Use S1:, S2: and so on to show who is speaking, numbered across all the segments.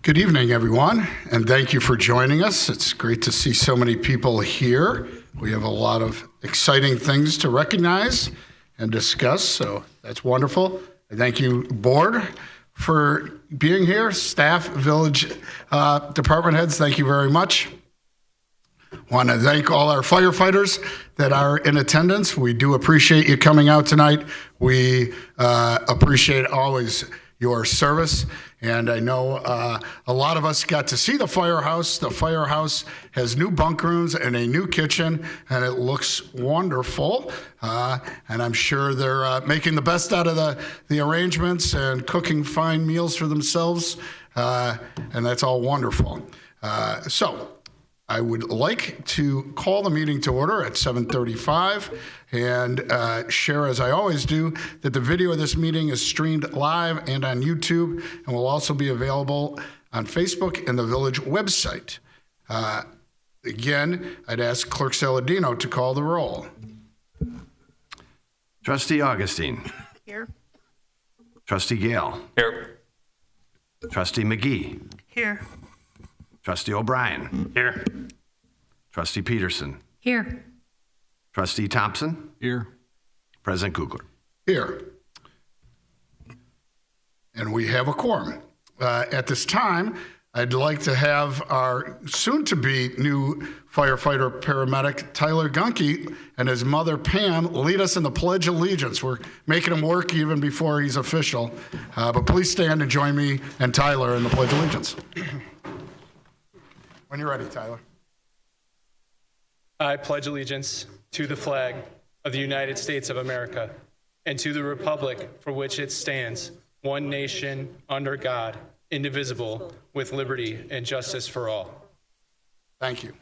S1: Good evening, everyone, and thank you for joining us. It's great to see so many people here. We have a lot of exciting things to recognize and discuss, so that's wonderful. I thank you, board, for being here. Staff, village department heads, thank you very much. Want to thank all our firefighters that are in attendance. We do appreciate you coming out tonight. We appreciate always your service. And I know a lot of us got to see the firehouse. The firehouse has new bunk rooms and a new kitchen, and it looks wonderful. And I'm sure they're making the best out of the arrangements and cooking fine meals for themselves. And that's all wonderful. So I would like to call the meeting to order at 7:35 and share, as I always do, that the video of this meeting is streamed live and on YouTube and will also be available on Facebook and the village website. Again, I'd ask Clerk Saladino to call the roll.
S2: Trustee Augustine.
S3: Here.
S2: Trustee Gale.
S4: Here.
S2: Trustee McGee.
S3: Here.
S2: Trustee O'Brien.
S4: Here.
S2: Trustee Peterson.
S3: Here.
S2: Trustee Thompson.
S4: Here.
S2: President Kugler.
S1: Here. And we have a quorum. At this time, I'd like to have our soon-to-be new firefighter paramedic, Tyler Gunke, and his mother, Pam, lead us in the Pledge of Allegiance. We're making him work even before he's official. But please stand and join me and Tyler in the Pledge of Allegiance. When you're ready, Tyler.
S5: I pledge allegiance to the flag of the United States of America and to the republic for which it stands, one nation, under God, indivisible, with liberty and justice for all.
S1: Thank you.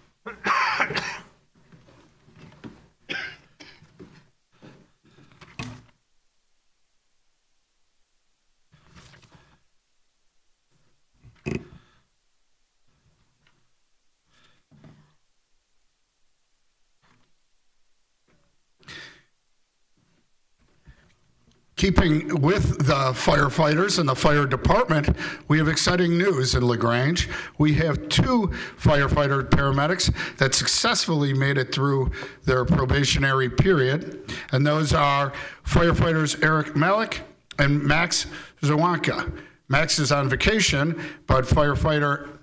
S1: Keeping with the firefighters and the fire department, we have exciting news in LaGrange. We have two firefighter paramedics that successfully made it through their probationary period, and those are firefighters Eric Malik and Max Zawanka. Max is on vacation, but firefighter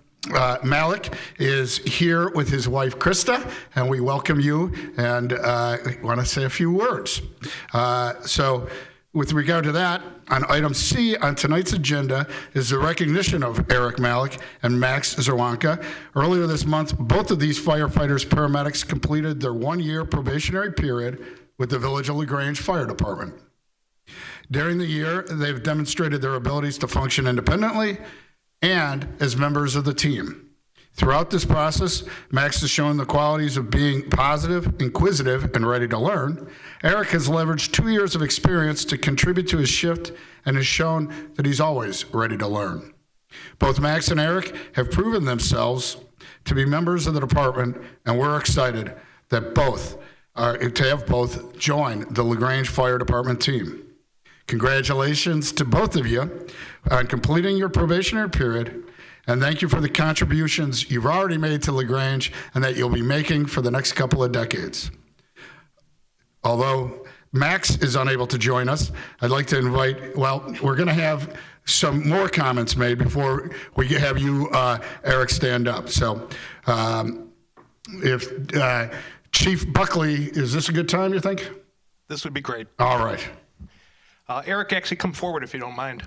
S1: Malik is here with his wife, Krista, and we welcome you and want to say a few words. With regard to that, on item C on tonight's agenda is the recognition of Eric Malik and Max Zawanka. Earlier this month, both of these firefighters, paramedics, completed their one-year probationary period with the Village of LaGrange Fire Department. During the year, they've demonstrated their abilities to function independently and as members of the team. Throughout this process, Max has shown the qualities of being positive, inquisitive, and ready to learn. Eric has leveraged 2 years of experience to contribute to his shift and has shown that he's always ready to learn. Both Max and Eric have proven themselves to be members of the department, and we're excited that to have both join the LaGrange Fire Department team. Congratulations to both of you on completing your probationary period. And thank you for the contributions you've already made to LaGrange and that you'll be making for the next couple of decades. Although Max is unable to join us, I'd like to invite, we're going to have some more comments made before we have you, Eric, stand up. So if Chief Buckley, is this a good time, you think?
S6: This would be great.
S1: All right.
S6: Eric, actually come forward if you don't mind.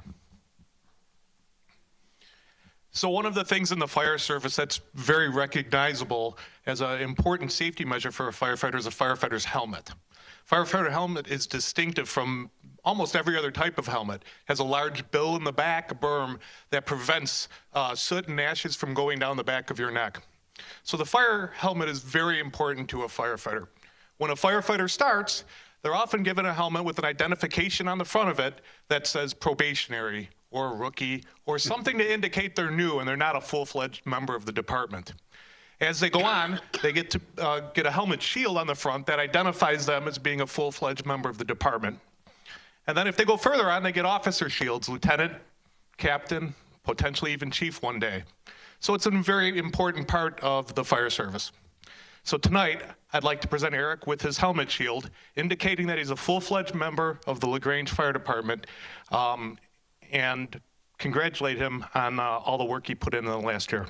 S6: So one of the things in the fire service that's very recognizable as an important safety measure for a firefighter is a firefighter's helmet. Firefighter helmet is distinctive from almost every other type of helmet. It has a large bill in the back, a berm that prevents soot and ashes from going down the back of your neck. So the fire helmet is very important to a firefighter. When a firefighter starts, they're often given a helmet with an identification on the front of it that says probationary or rookie or something to indicate they're new and they're not a full-fledged member of the department. As they go on, they get to get a helmet shield on the front that identifies them as being a full-fledged member of the department. And then if they go further on, they get officer shields, lieutenant, captain, potentially even chief one day. So it's a very important part of the fire service. So tonight, I'd like to present Eric with his helmet shield, indicating that he's a full-fledged member of the LaGrange Fire Department, and congratulate him on all the work he put in the last year.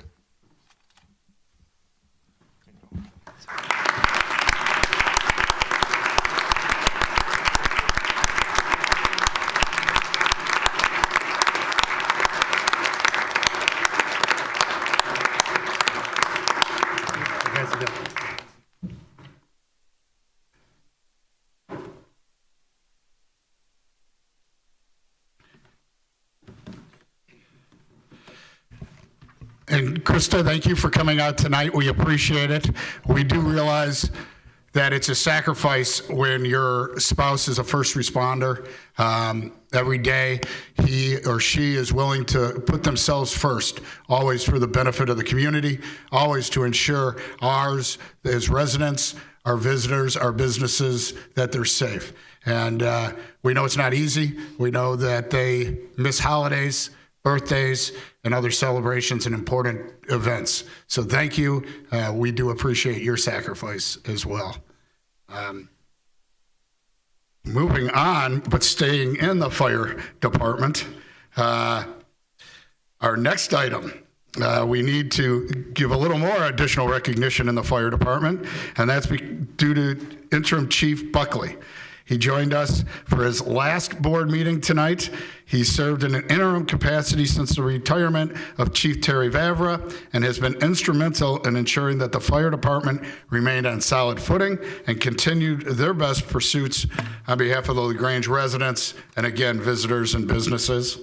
S1: And Krista, thank you for coming out tonight. We appreciate it. We do realize that it's a sacrifice when your spouse is a first responder. Every day, he or she is willing to put themselves first, always for the benefit of the community, always to ensure ours as residents, our visitors, our businesses, that they're safe. And we know it's not easy. We know that they miss holidays, birthdays, and other celebrations and important events. So thank you. We do appreciate your sacrifice as well. Moving on, but staying in the fire department, our next item, we need to give a little more additional recognition in the fire department, and that's due to Interim Chief Buckley. He joined us for his last board meeting tonight. He served in an interim capacity since the retirement of Chief Terry Vavra and has been instrumental in ensuring that the fire department remained on solid footing and continued their best pursuits on behalf of the LaGrange residents and, again, visitors and businesses.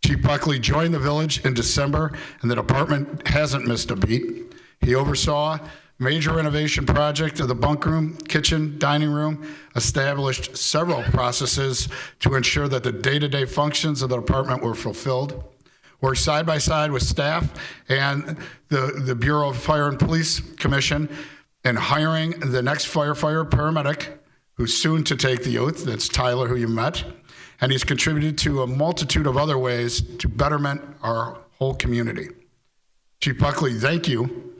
S1: Chief Buckley joined the village in December, and the department hasn't missed a beat. He oversaw major renovation project of the bunk room, kitchen, dining room, established several processes to ensure that the day-to-day functions of the department were fulfilled, worked side by side with staff and the Bureau of Fire and Police Commission in hiring the next firefighter paramedic, who's soon to take the oath. That's Tyler, who you met. And he's contributed to a multitude of other ways to betterment our whole community. Chief Buckley, thank you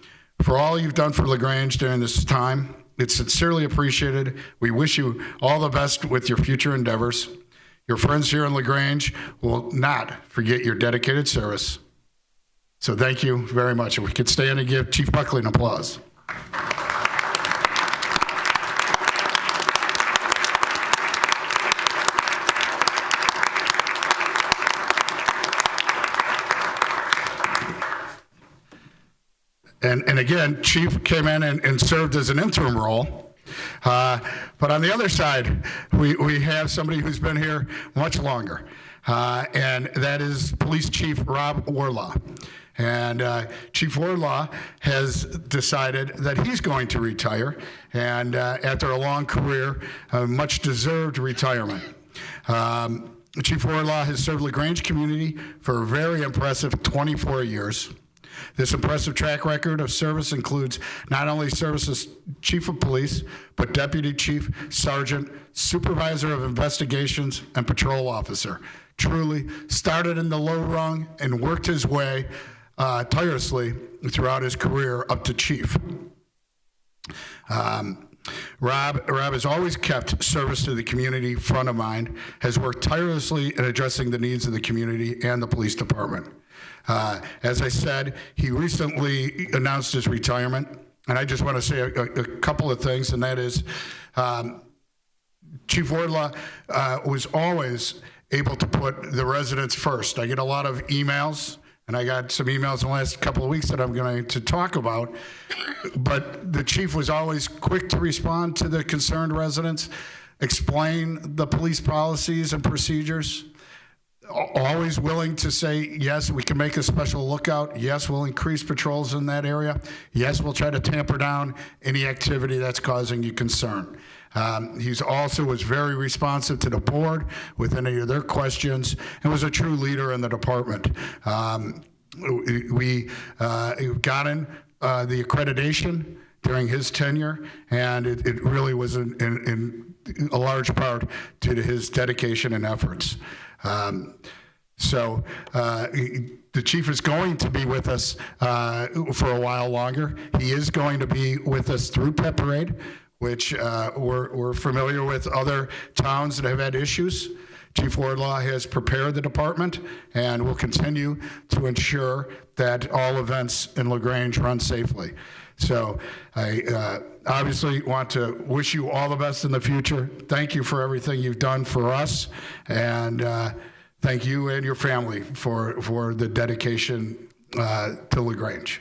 S1: for all you've done for LaGrange during this time. It's sincerely appreciated. We wish you all the best with your future endeavors. Your friends here in LaGrange will not forget your dedicated service. So thank you very much. If we could stand and give Chief Buckley an applause. And again, Chief came in and served as an interim role. But on the other side, we have somebody who's been here much longer, and that is Police Chief Rob Warlaw. And Chief Warlaw has decided that he's going to retire, and after a long career, a much-deserved retirement. Chief Warlaw has served LaGrange community for a very impressive 24 years. This impressive track record of service includes not only service as Chief of Police, but Deputy Chief, Sergeant, Supervisor of Investigations, and Patrol Officer. Truly started in the low rung and worked his way tirelessly throughout his career up to Chief. Rob has always kept service to the community front of mind, has worked tirelessly in addressing the needs of the community and the police department. As I said, he recently announced his retirement, and I just want to say a couple of things, and that is Chief Warlaw was always able to put the residents first. I get a lot of emails, and I got some emails in the last couple of weeks that I'm going to talk about, but the chief was always quick to respond to the concerned residents, explain the police policies and procedures, always willing to say, yes, we can make a special lookout. Yes, we'll increase patrols in that area. Yes, we'll try to tamper down any activity that's causing you concern. He's also was very responsive to the board with any of their questions and was a true leader in the department. We got in the accreditation during his tenure, and it really was a large part due to his dedication and efforts. The chief is going to be with us for a while longer. He is going to be with us through Pet Parade, which we're familiar with other towns that have had issues. Chief Wardlaw has prepared the department and will continue to ensure that all events in LaGrange run safely. So I obviously want to wish you all the best in the future. Thank you for everything you've done for us, and thank you and your family for the dedication to LaGrange.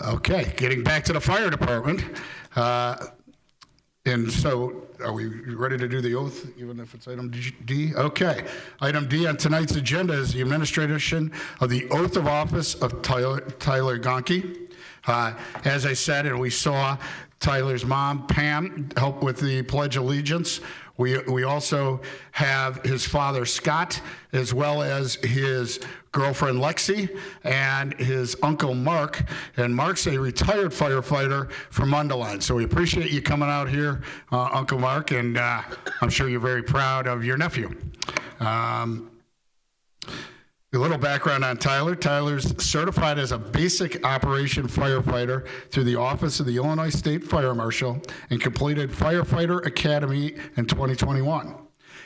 S1: Okay, getting back to the fire department. And so, are we ready to do the oath, even if it's item D? Okay. Item D on tonight's agenda is the administration of the oath of office of Tyler Gonke. As I said, and we saw Tyler's mom, Pam, help with the Pledge of Allegiance. We also have his father, Scott, as well as his girlfriend, Lexi, and his uncle, Mark. And Mark's a retired firefighter from Mundelein. So we appreciate you coming out here, Uncle Mark, and I'm sure you're very proud of your nephew. A little background on Tyler. Tyler's certified as a basic operation firefighter through the Office of the Illinois State Fire Marshal and completed Firefighter Academy in 2021.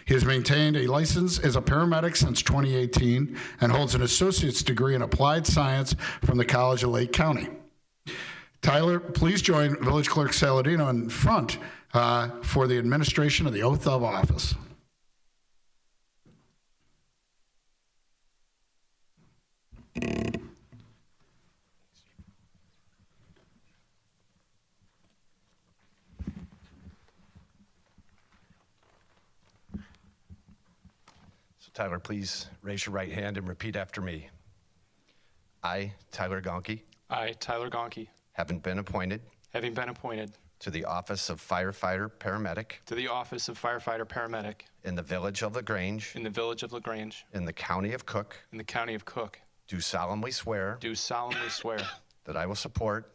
S1: He has maintained a license as a paramedic since 2018 and holds an associate's degree in applied science from the College of Lake County. Tyler, please join Village Clerk Saladino in front for the administration of the oath of office.
S2: Tyler, please raise your right hand and repeat after me. I, Tyler Gonke,
S5: I, Tyler Gonke,
S2: having been appointed
S5: to
S2: the office of firefighter paramedic
S5: the office of firefighter paramedic
S2: in the village of LaGrange
S5: in the village of LaGrange
S2: in the county of Cook,
S5: in the county of Cook,
S2: do solemnly swear
S5: that
S2: I will support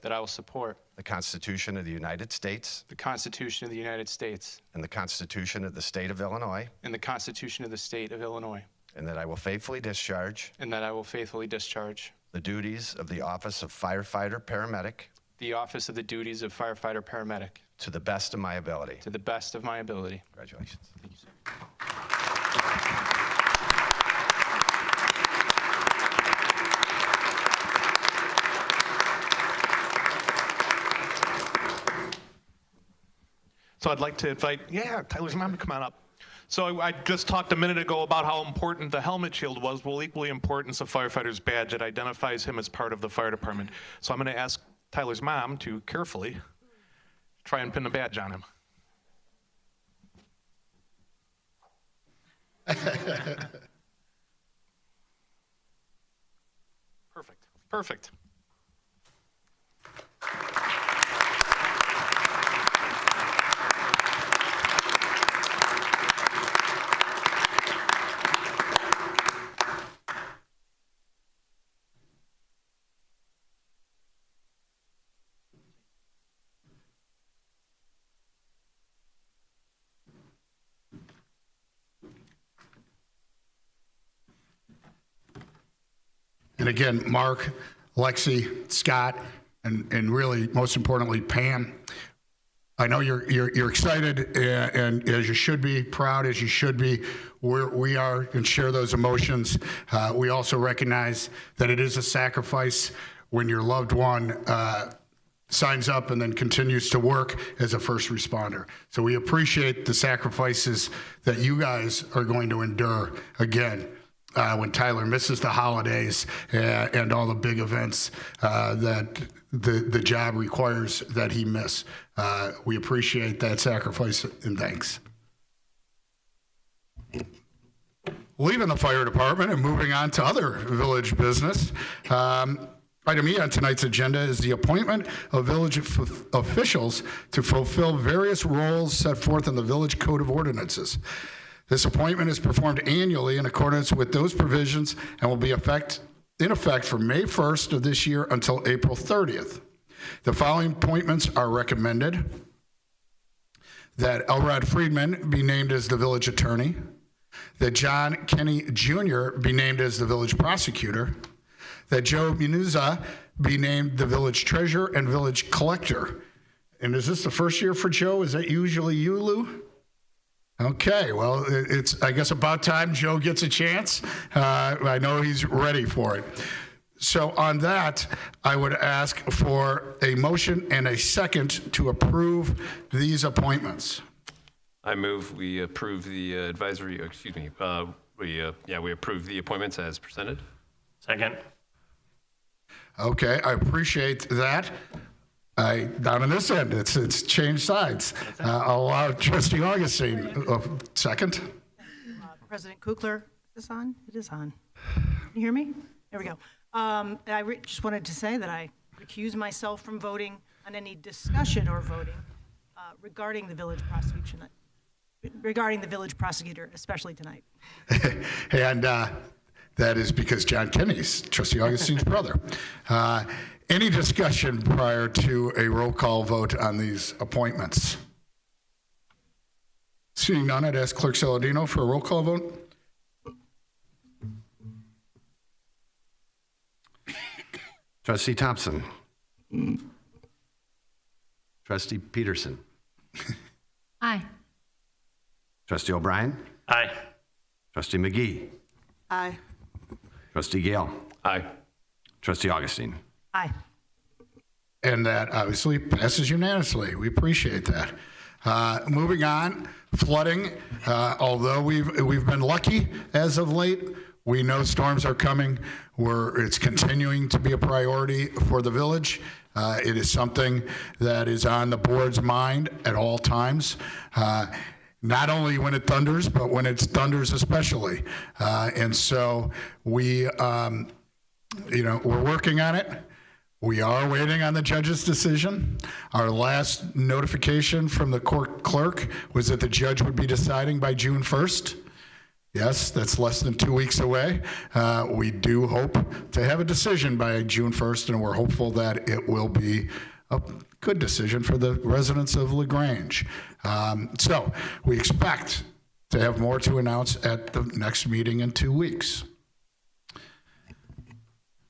S5: the
S2: Constitution of the United States
S5: Constitution of the United States
S2: and the Constitution of the State of Illinois,
S5: and the Constitution of the State of Illinois,
S2: and that I will faithfully discharge
S5: the
S2: duties of the office of firefighter paramedic
S5: the office of the duties of firefighter paramedic
S2: to the best of my ability.
S5: to the best of my ability.
S2: Congratulations.
S5: Thank you, sir.
S6: So I'd like to invite, Tyler's mom to come on up. So I just talked a minute ago about how important the helmet shield was. Well, equally important is the firefighter's badge. It identifies him as part of the fire department. So I'm going to ask Tyler's mom to carefully try and pin the badge on him. Perfect.
S1: And again, Mark, Lexi, Scott, and really, most importantly, Pam, I know you're excited, and as you should be, proud as you should be. We are, and share those emotions. We also recognize that it is a sacrifice when your loved one signs up and then continues to work as a first responder. So we appreciate the sacrifices that you guys are going to endure again. When Tyler misses the holidays and all the big events that the job requires that he miss. We appreciate that sacrifice and thanks. Leaving the fire department and moving on to other village business. Item E on tonight's agenda is the appointment of village officials to fulfill various roles set forth in the Village Code of Ordinances. This appointment is performed annually in accordance with those provisions and will be in effect from May 1st of this year until April 30th. The following appointments are recommended: that Elrod Friedman be named as the village attorney, that John Kenny Jr. be named as the village prosecutor, that Joe Munuza be named the village treasurer and village collector. And is this the first year for Joe? Is that usually you, Lou? Okay, well, it's, I guess, about time Joe gets a chance. I know he's ready for it. So on that, I would ask for a motion and a second to approve these appointments.
S3: I move we approve the we approve the appointments as presented.
S4: Second.
S1: Okay, I appreciate that. Down on this end, it's changed sides. I'll allow Trustee Augustine second.
S7: President Kukler, is this on? It is on. Can you hear me? There we go. I just wanted to say that I recuse myself from voting on any discussion or voting regarding the village prosecutor, especially tonight.
S1: And that is because John Kenny's Trustee Augustine's brother. Any discussion prior to a roll call vote on these appointments? Seeing none, I'd ask Clerk Saladino for a roll call vote.
S8: Trustee Thompson. Trustee Peterson.
S9: Aye.
S8: Trustee O'Brien.
S4: Aye.
S8: Trustee McGee.
S7: Aye.
S8: Trustee Gale.
S3: Aye.
S8: Trustee Augustine.
S7: Aye.
S1: And that obviously passes unanimously. We appreciate that. Moving on, flooding. Although we've been lucky as of late, we know storms are coming. It's continuing to be a priority for the village. It is something that is on the board's mind at all times. Not only when it thunders, but when it thunders especially. And so we're working on it. We are waiting on the judge's decision. Our last notification from the court clerk was that the judge would be deciding by June 1st. Yes, that's less than 2 weeks away. We do hope to have a decision by June 1st, and we're hopeful that it will be a good decision for the residents of LaGrange. So we expect to have more to announce at the next meeting in 2 weeks.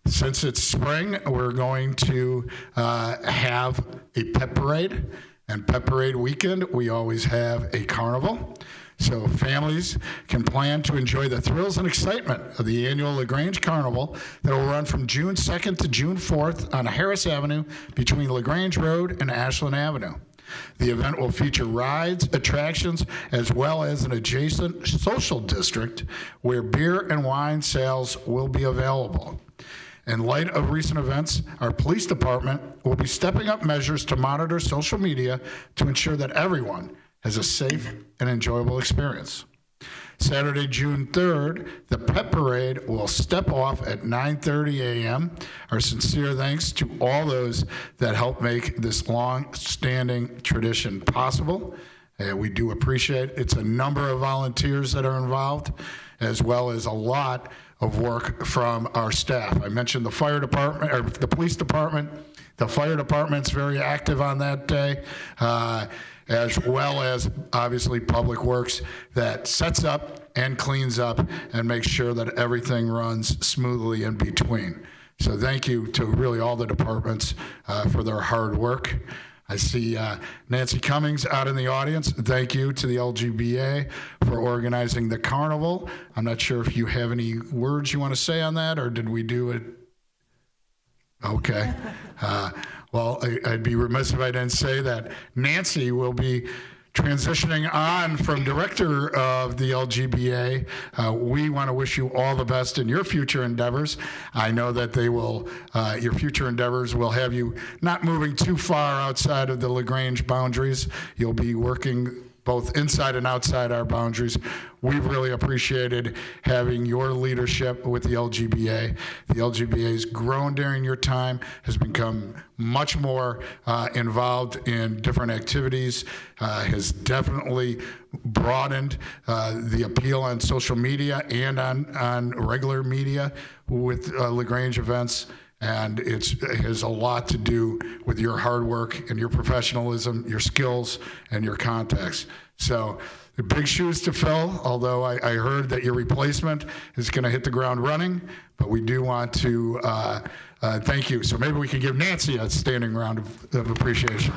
S1: Since it's spring, we're going to have a pet parade, and pet parade weekend, we always have a carnival. So families can plan to enjoy the thrills and excitement of the annual LaGrange Carnival that will run from June 2nd to June 4th on Harris Avenue between LaGrange Road and Ashland Avenue. The event will feature rides, attractions, as well as an adjacent social district where beer and wine sales will be available. In light of recent events, our police department will be stepping up measures to monitor social media to ensure that everyone has a safe and enjoyable experience. Saturday, June 3rd, the pet parade will step off at 9:30 a.m. Our sincere thanks to all those that help make this long-standing tradition possible. We do appreciate it. It's a number of volunteers that are involved, as well as a lot of work from our staff. I mentioned the fire department, or the police department. The fire department's very active on that day, as well as obviously Public Works that sets up and cleans up and makes sure that everything runs smoothly in between. So thank you to really all the departments for their hard work. I see Nancy Cummings out in the audience. Thank you to the LGBA for organizing the carnival. I'm not sure if you have any words you want to say on that, or did we do it? Okay. Well, I'd be remiss if I didn't say that Nancy will be transitioning on from director of the LGBA. We want to wish you all the best in your future endeavors. I know that they will, your future endeavors will have you not moving too far outside of the LaGrange boundaries. You'll be working both inside and outside our boundaries. We've really appreciated having your leadership with the LGBA. The LGBA has grown during your time, has become much more involved in different activities, has definitely broadened the appeal on social media and on regular media with LaGrange events. And it has a lot to do with your hard work and your professionalism, your skills, and your contacts. So the big shoes to fill, although I heard that your replacement is going to hit the ground running, but we do want to thank you. So maybe we can give Nancy a standing round of appreciation.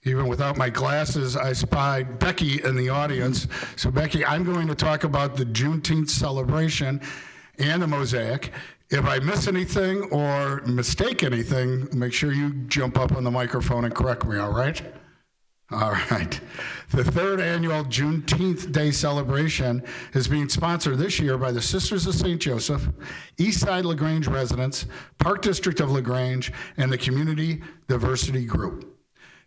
S1: Even without my glasses, I spied Becky in the audience. So Becky, I'm going to talk about the Juneteenth celebration and the mosaic. If I miss anything or mistake anything, make sure you jump up on the microphone and correct me, all right? All right. The third annual Juneteenth Day celebration is being sponsored this year by the Sisters of St. Joseph, Eastside LaGrange residents, Park District of LaGrange, and the Community Diversity Group.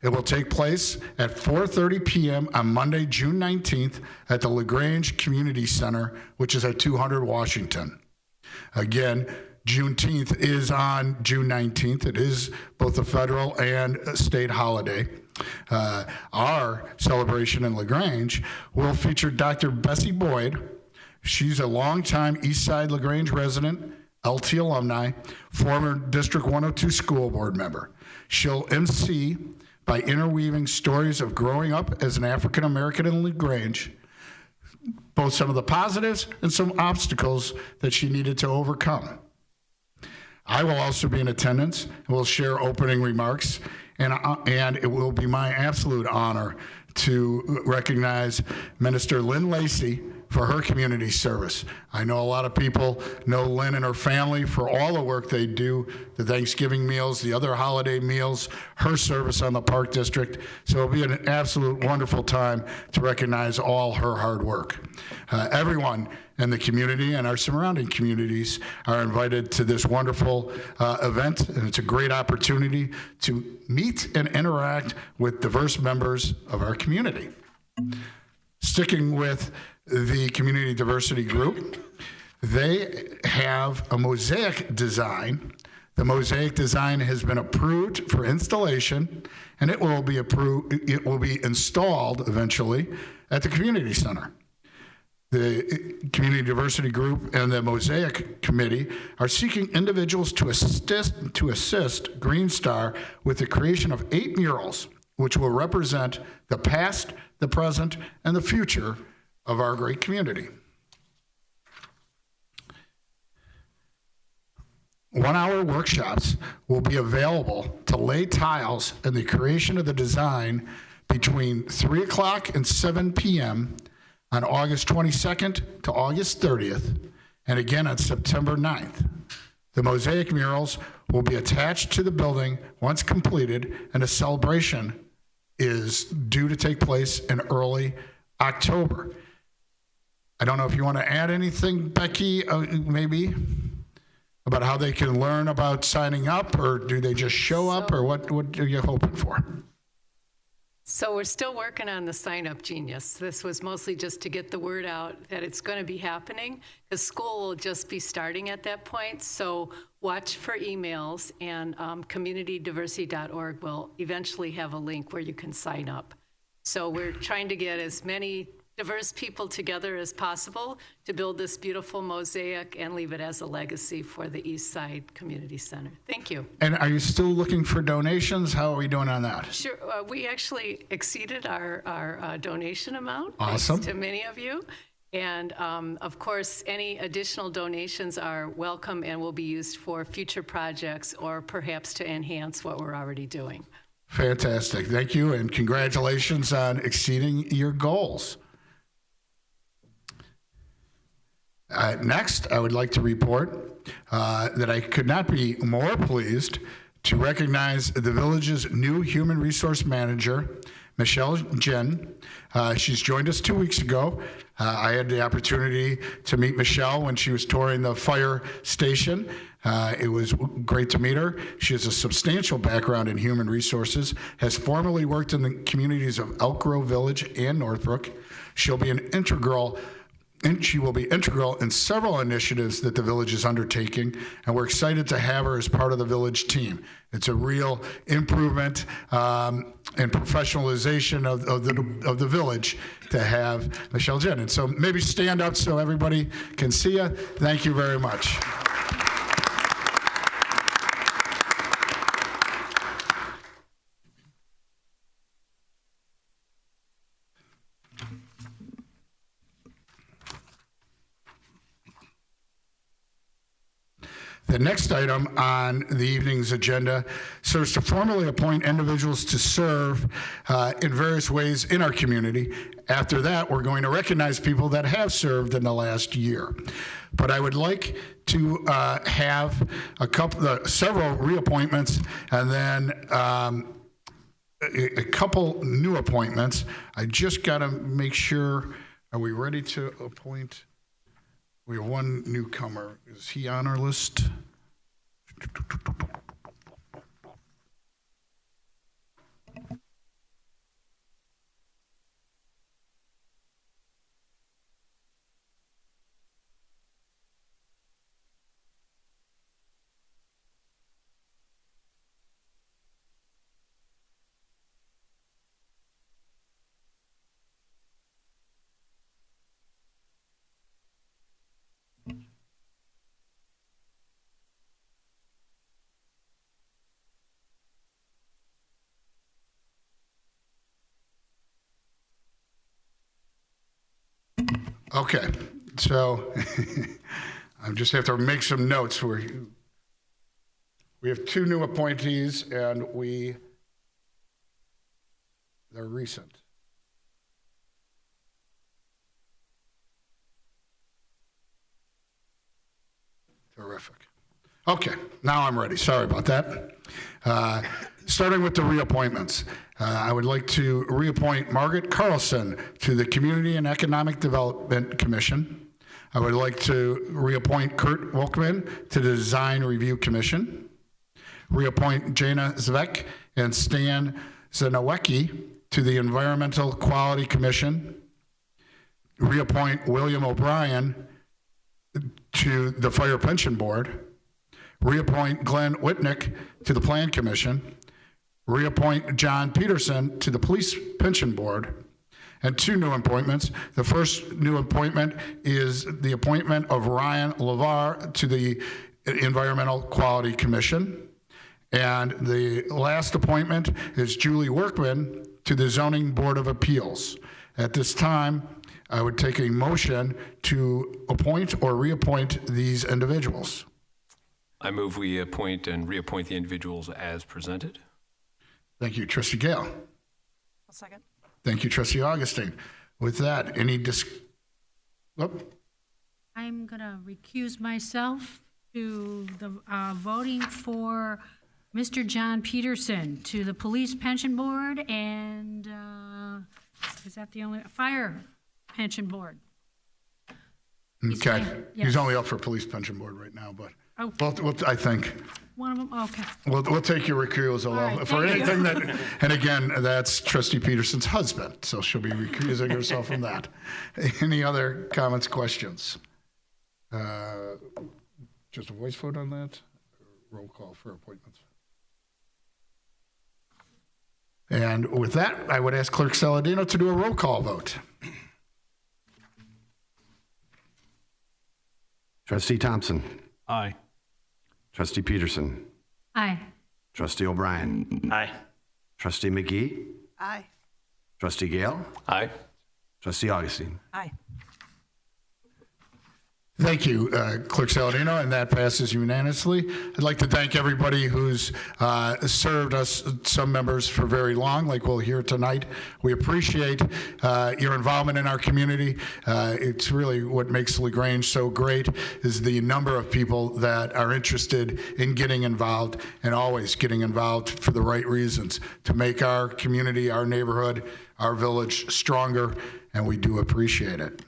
S1: It will take place at 4:30 p.m. on Monday, June 19th at the LaGrange Community Center, which is at 200 Washington. Again, Juneteenth is on June 19th. It is both a federal and a state holiday. Our celebration in LaGrange will feature Dr. Bessie Boyd. She's a longtime Eastside LaGrange resident, LT alumni, former District 102 school board member. She'll MC by interweaving stories of growing up as an African American in LaGrange, both some of the positives and some obstacles that she needed to overcome. I will also be in attendance and will share opening remarks, and it will be my absolute honor to recognize Minister Lynn Lacey for her community service. I know a lot of people know Lynn and her family for all the work they do, the Thanksgiving meals, the other holiday meals, her service on the Park District. So it'll be an absolute wonderful time to recognize all her hard work. Everyone in the community and our surrounding communities are invited to this wonderful event, and it's a great opportunity to meet and interact with diverse members of our community. Sticking with the Community Diversity Group, they have a mosaic design. The mosaic design has been approved for installation, and it will be installed eventually at the community center. The Community Diversity Group and the Mosaic Committee are seeking individuals to assist Green Star with the creation of 8 murals, which will represent the past, the present, and the future of our great community. 1-hour workshops will be available to lay tiles in the creation of the design between 3 o'clock and 7 p.m. on August 22nd to August 30th, and again on September 9th. The mosaic murals will be attached to the building once completed, and a celebration is due to take place in early October. I don't know if you want to add anything, Becky, maybe, about how they can learn about signing up, or do they just show up, or what are you hoping for?
S4: So we're still working on the Sign Up Genius. This was mostly just to get the word out that it's going to be happening, because school will just be starting at that point. So watch for emails, and communitydiversity.org will eventually have a link where you can sign up. So we're trying to get as many diverse people together as possible to build this beautiful mosaic and leave it as a legacy for the East Side Community Center. Thank you.
S1: And are you still looking for donations? How are we doing on that?
S4: Sure. We actually exceeded our donation amount.
S1: Awesome.
S4: Thanks to many of you. And of course, any additional donations are welcome and will be used for future projects or perhaps to enhance what we're already doing.
S1: Fantastic. Thank you, and congratulations on exceeding your goals. Next, I would like to report that I could not be more pleased to recognize the village's new human resource manager, Michelle Jen. She's joined us 2 weeks ago. I had the opportunity to meet Michelle when she was touring the fire station. It was great to meet her. She has a substantial background in human resources, has formerly worked in the communities of Elk Grove Village and Northbrook. She will be integral in several initiatives that the village is undertaking, and we're excited to have her as part of the village team. It's a real improvement and professionalization of the village to have Michelle Jen. And so maybe stand up so everybody can see you. Thank you very much. The next item on the evening's agenda serves to formally appoint individuals to serve in various ways in our community. After that, we're going to recognize people that have served in the last year. But I would like to have several reappointments and then a couple new appointments. I just got to make sure, are we ready to appoint? We have one newcomer. Is he on our list? Okay, so I just have to make some notes. We have two new appointees, and they're recent. Terrific. Okay, now I'm ready. Sorry about that. Starting with the reappointments, I would like to reappoint Margaret Carlson to the Community and Economic Development Commission. I would like to reappoint Kurt Wolkman to the Design Review Commission. Reappoint Jana Zvek and Stan Zanowecki to the Environmental Quality Commission. Reappoint William O'Brien to the Fire Pension Board. Reappoint Glenn Whitnick to the Plan Commission. Reappoint John Peterson to the Police Pension Board. And two new appointments. The first new appointment is the appointment of Ryan LeVar to the Environmental Quality Commission. And the last appointment is Julie Workman to the Zoning Board of Appeals. At this time, I would take a motion to appoint or reappoint these individuals.
S3: I move we appoint and reappoint the individuals as presented.
S1: Thank you, Trustee Gale.
S7: I'll second.
S1: Thank you, Trustee Augustine. With that, any
S9: I'm going to recuse myself to the voting for Mr. John Peterson to the Police Pension Board and is that the only Fire Pension Board?
S1: Okay.
S9: Yes.
S1: He's only up for Police Pension Board right now, but I think
S9: One of them, okay.
S1: we'll take your recusal
S9: right,
S1: for
S9: thank
S1: anything that, and again, that's Trustee Peterson's husband, so she'll be recusing herself from that. Any other comments, questions? Just a voice vote on that? Roll call for appointments. And with that, I would ask Clerk Saladino to do a roll call vote.
S8: Trustee Thompson.
S3: Aye.
S8: Trustee Peterson.
S9: Aye.
S8: Trustee O'Brien.
S3: Aye.
S8: Trustee McGee.
S7: Aye.
S8: Trustee Gale.
S3: Aye.
S8: Trustee Augustine.
S7: Aye.
S1: Thank you, Clerk Saladino, and that passes unanimously. I'd like to thank everybody who's served us, some members, for very long, like we'll hear tonight. We appreciate your involvement in our community. It's really what makes LaGrange so great is the number of people that are interested in getting involved and always getting involved for the right reasons to make our community, our neighborhood, our village stronger, and we do appreciate it.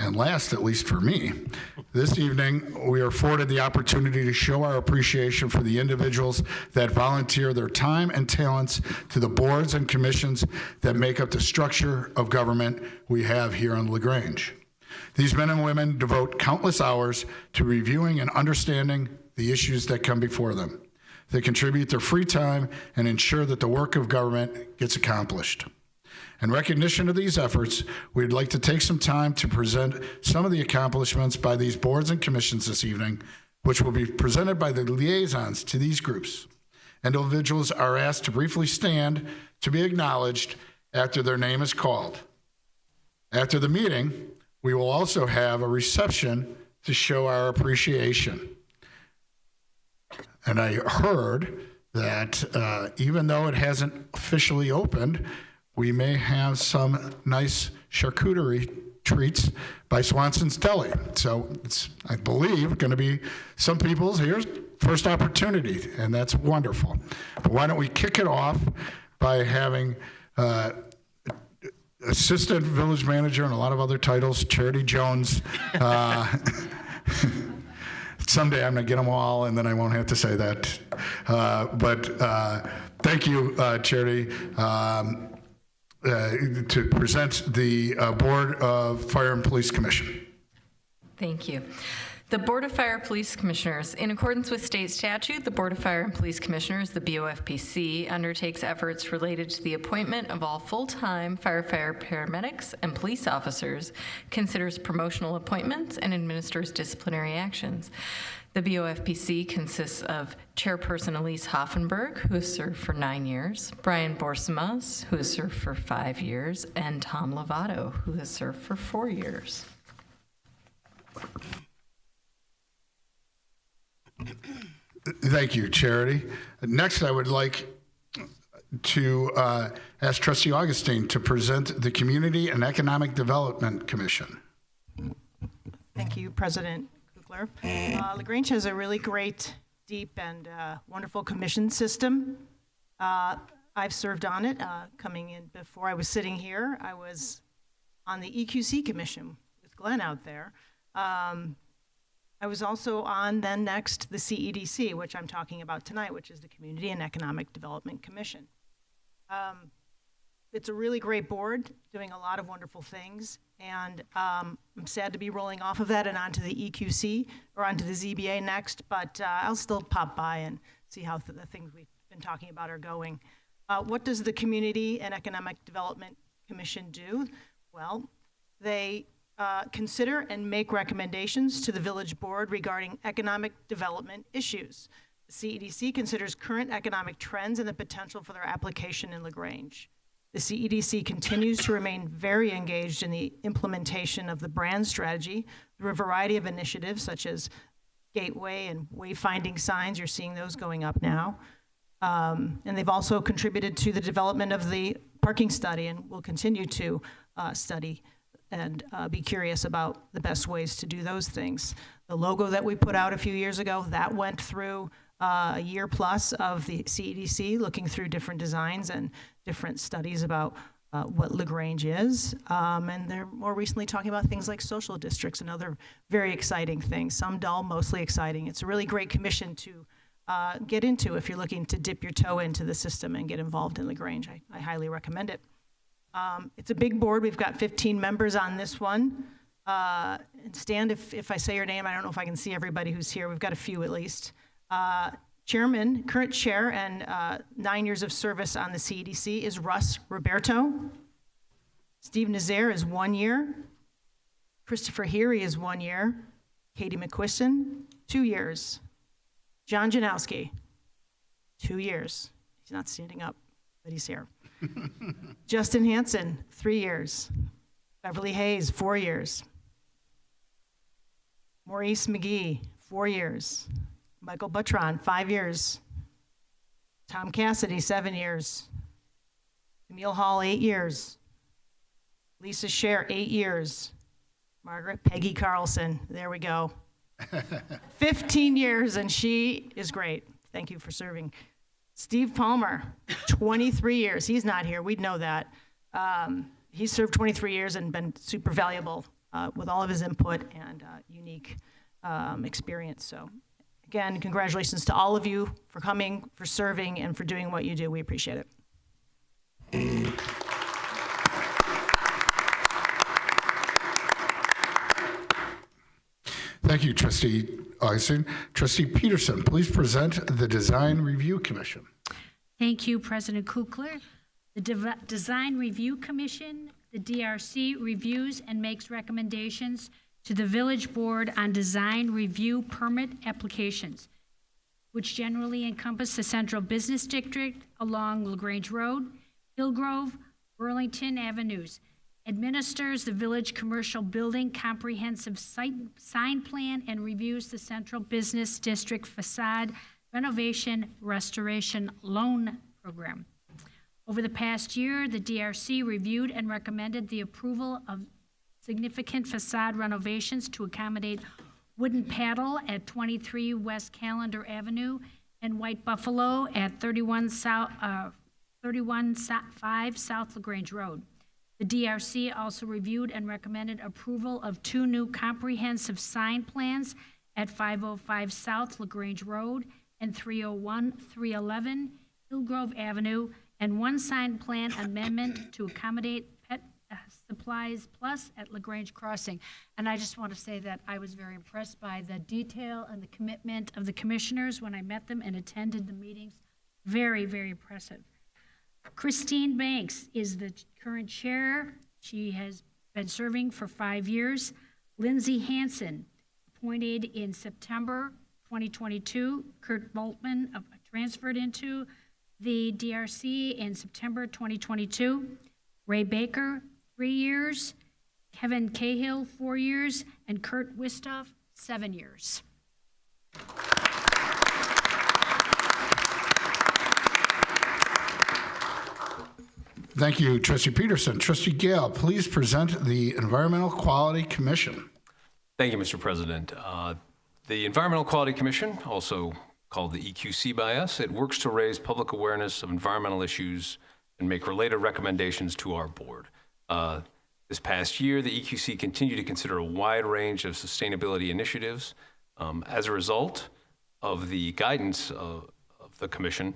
S1: And last, at least for me, this evening we are afforded the opportunity to show our appreciation for the individuals that volunteer their time and talents to the boards and commissions that make up the structure of government we have here in LaGrange. These men and women devote countless hours to reviewing and understanding the issues that come before them. They contribute their free time and ensure that the work of government gets accomplished. In recognition of these efforts, we'd like to take some time to present some of the accomplishments by these boards and commissions this evening, which will be presented by the liaisons to these groups. Individuals are asked to briefly stand to be acknowledged after their name is called. After the meeting, we will also have a reception to show our appreciation. And I heard that even though it hasn't officially opened, we may have some nice charcuterie treats by Swanson's Deli. So it's, I believe, going to be some people's here's first opportunity, and that's wonderful. But why don't we kick it off by having Assistant Village Manager and a lot of other titles, Charity Jones. Someday I'm going to get them all, and then I won't have to say that. But thank you, Charity. To present the Board of Fire and Police Commission.
S10: Thank you. The Board of Fire Police Commissioners, in accordance with state statute, the Board of Fire and Police Commissioners, the BOFPC, undertakes efforts related to the appointment of all full-time firefighter paramedics and police officers, considers promotional appointments, and administers disciplinary actions. The BOFPC consists of Chairperson Elise Hoffenberg, who has served for 9 years, Brian Borsimas, who has served for 5 years, and Tom Lovato, who has served for 4 years.
S1: Thank you, Charity. Next, I would like to ask Trustee Augustine to present the Community and Economic Development Commission.
S7: Thank you, President Kukler. LaGrange has a really great, deep, and wonderful commission system. I've served on it. Coming in before I was sitting here, I was on the EQC Commission with Glenn out there. I was also on then next the CEDC, which I'm talking about tonight, which is the Community and Economic Development Commission. It's a really great board doing a lot of wonderful things, and I'm sad to be rolling off of that and onto the EQC or onto the ZBA next, but I'll still pop by and see how the things we've been talking about are going. What does the Community and Economic Development Commission do? Well, they consider and make recommendations to the village board regarding economic development issues. The CEDC considers current economic trends and the potential for their application in LaGrange. The CEDC continues to remain very engaged in the implementation of the brand strategy through a variety of initiatives such as gateway and wayfinding signs. You're seeing those going up now. And they've also contributed to the development of the parking study and will continue to study and be curious about the best ways to do those things. The logo that we put out a few years ago, that went through a year plus of the CEDC, looking through different designs and different studies about what LaGrange is. And they're more recently talking about things like social districts and other very exciting things, some dull, mostly exciting. It's a really great commission to get into if you're looking to dip your toe into the system and get involved in LaGrange. I highly recommend it. It's a big board. We've got 15 members on this one. And Stan, if I say your name, I don't know if I can see everybody who's here. We've got a few at least. Chairman, current chair, and 9 years of service on the CEDC is Russ Roberto. Steve Nazaire is 1 year. Christopher Heary is 1 year. Katie McQuiston, 2 years. John Janowski, 2 years. He's not standing up. but he's here. Justin Hansen, 3 years. Beverly Hayes, 4 years. Maurice McGee, 4 years. Michael Butron, 5 years. Tom Cassidy, 7 years. Camille Hall, 8 years. Lisa Scher, 8 years. Margaret Peggy Carlson, there we go. 15 years, and she is great. Thank you for serving. Steve Palmer, 23 years. He's not here. We'd know that. He's served 23 years and been super valuable with all of his input and unique experience. So, again, congratulations to all of you for coming, for serving, and for doing what you do. We appreciate it.
S1: Thank you, Trustee Augustine. Trustee Peterson, please present the Design Review Commission.
S9: Thank you, President Kukler. The Design Review Commission, the DRC, reviews and makes recommendations to the Village Board on design review permit applications, which generally encompass the Central Business District along LaGrange Road, Hillgrove, Burlington Avenues, administers the Village Commercial Building Comprehensive Sign Plan, and reviews the Central Business District Facade Renovation Restoration Loan Program. Over the past year, the DRC reviewed and recommended the approval of significant facade renovations to accommodate Wooden Paddle at 23 West Callender Avenue and White Buffalo at 31.5 South LaGrange Road. The DRC also reviewed and recommended approval of 2 new comprehensive sign plans at 505 South LaGrange Road and 311 Hillgrove Avenue, and 1 sign plan amendment to accommodate Pet Supplies Plus at LaGrange Crossing. And I just want to say that I was very impressed by the detail and the commitment of the commissioners when I met them and attended the meetings. Very, very impressive. Christine Banks is the current chair. She has been serving for 5 years. Lindsay Hansen, appointed in September 2022. Kurt Boltman transferred into the DRC in September 2022. Ray Baker, 3 years. Kevin Cahill, 4 years. And Kurt Wistoff, 7 years.
S1: Thank you, Trustee Peterson. Trustee Gale, please present the Environmental Quality Commission.
S3: Thank you, Mr. President. The Environmental Quality Commission, also called the EQC by us, it works to raise public awareness of environmental issues and make related recommendations to our board. This past year, the EQC continued to consider a wide range of sustainability initiatives. As a result of the guidance of the Commission,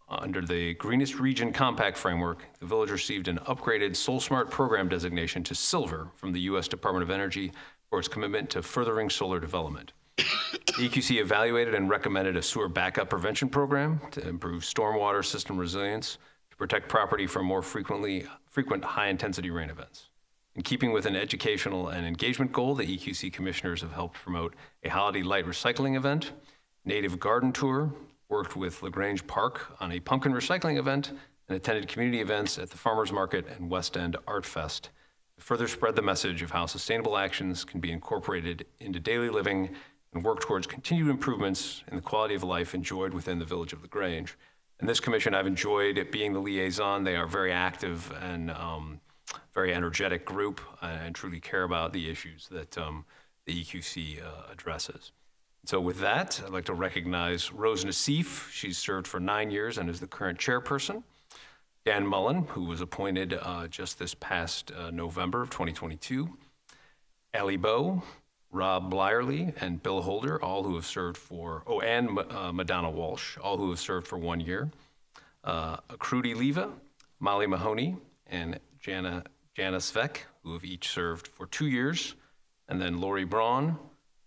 S3: under the Greenest Region Compact Framework, the village received an upgraded Soul Smart program designation to Silver from the U.S. Department of Energy for its commitment to furthering solar development. The EQC evaluated and recommended a sewer backup prevention program to improve stormwater system resilience to protect property from more frequent high-intensity rain events. In keeping with an educational and engagement goal, the EQC commissioners have helped promote a holiday light recycling event, native garden tour, worked with LaGrange Park on a pumpkin recycling event, and attended community events at the Farmers Market and West End Art Fest to further spread the message of how sustainable actions can be incorporated into daily living and work towards continued improvements in the quality of life enjoyed within the village of LaGrange. And this commission, I've enjoyed it being the liaison. They are very active and very energetic group and truly care about the issues that the EQC addresses. So with that, I'd like to recognize Rose Nassif. She's served for 9 years and is the current chairperson. Dan Mullen, who was appointed just this past November of 2022. Allie Bowe, Rob Blierly, and Bill Holder, all who have served for, and Madonna Walsh, all who have served for 1 year. Akruti Leva, Molly Mahoney, and Jana Svek, who have each served for 2 years. And then Lori Braun,